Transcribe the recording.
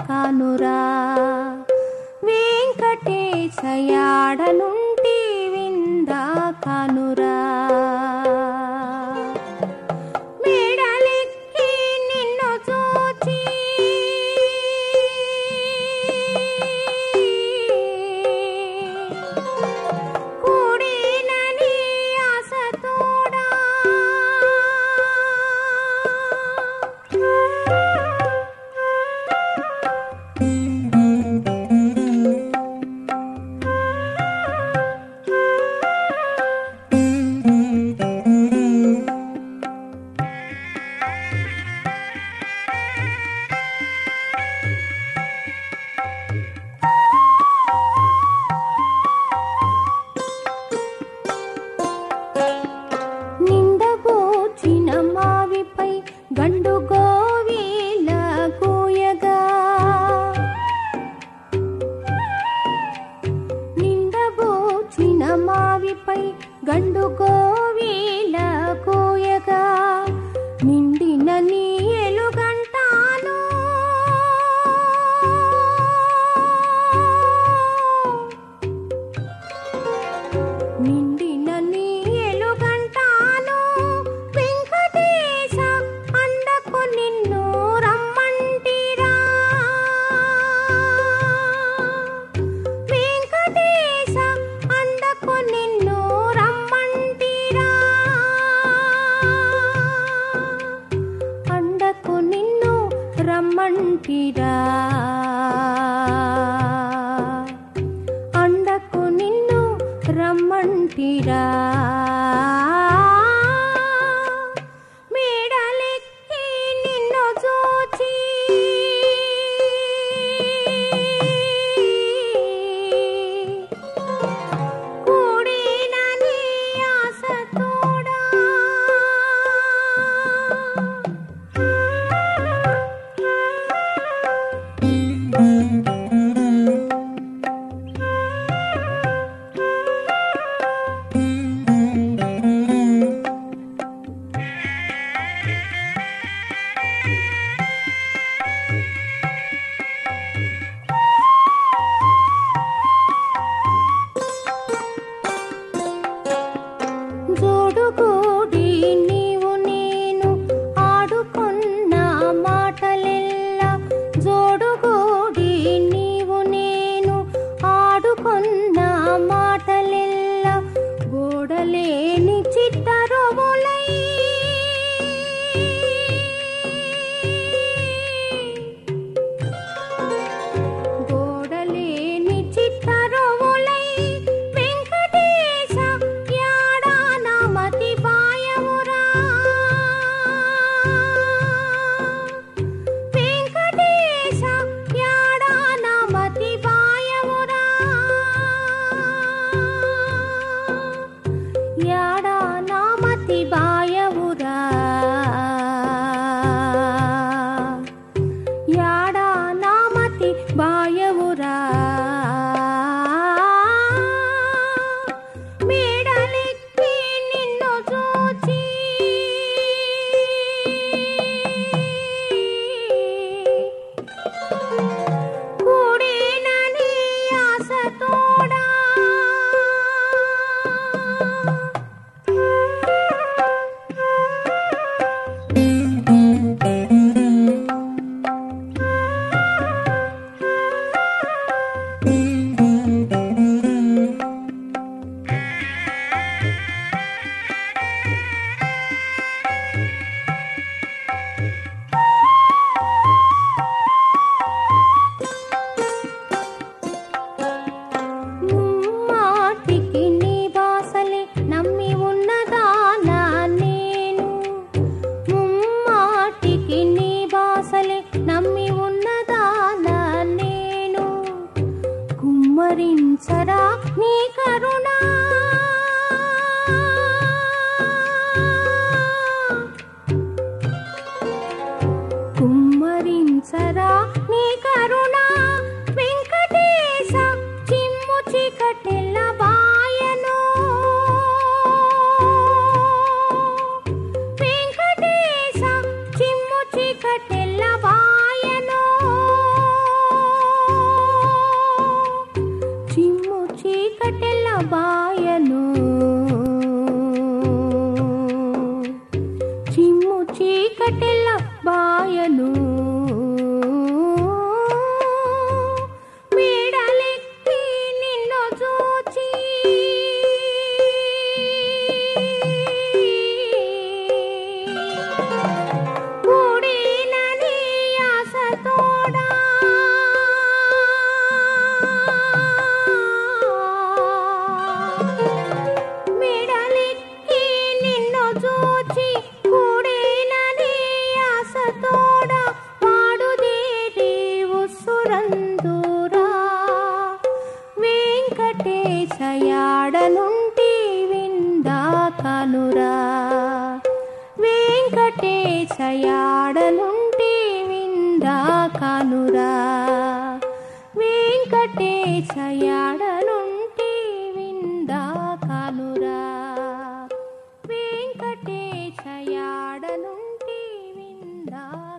కానురా వెంకటేశయాడనుంటి విందా కానురా మేడలెక్కి నిన్ను చూచి కూడినని ఆశతోడా నిండబోచిన మావిపై గండు గోవిల కూయగా నిండబోచిన మావిపై గండు గోవిల కూయగా నిండిన నీ ఎలుగంటాను నిండిన నీ ఎలుగంటాను వెంకటేశ అండకు నిన్ను రమ్మంటిరా వెంకటేశ అండకు నిన్ను రమ్మంటిరా అండకు నిన్ను రమ్మంటిరా అండకు నిన్ను రమ్మంటిరా మేడలెక్కి నిన్ను చూచి కూడినని ఆశతోడా జోడుగూడి నీవు నేను ఆడుకున్న మాటలెల్లా జోడుగూడి నీవు నేను ఆడుకున్న మాటలెల్లా గోడలేని చిట్టరువులై గోడలేని చిట్టరువులై వెంకటేశ యాడా నామతి బాయవురా వెంకటేశ యాడా నామతి బాయవురా యాడా నామతి బాయవురా యాడా నామతి బాయవురా మేడలెక్కి నిన్ను చూచి కూడినని ఆశతోడా కానురా. వెంకటేశయాడనుంటి విందా కానురా. వెంకటేశయాడనుంటి విందా కానురా. వెంకటేశయాడనుంటి విందా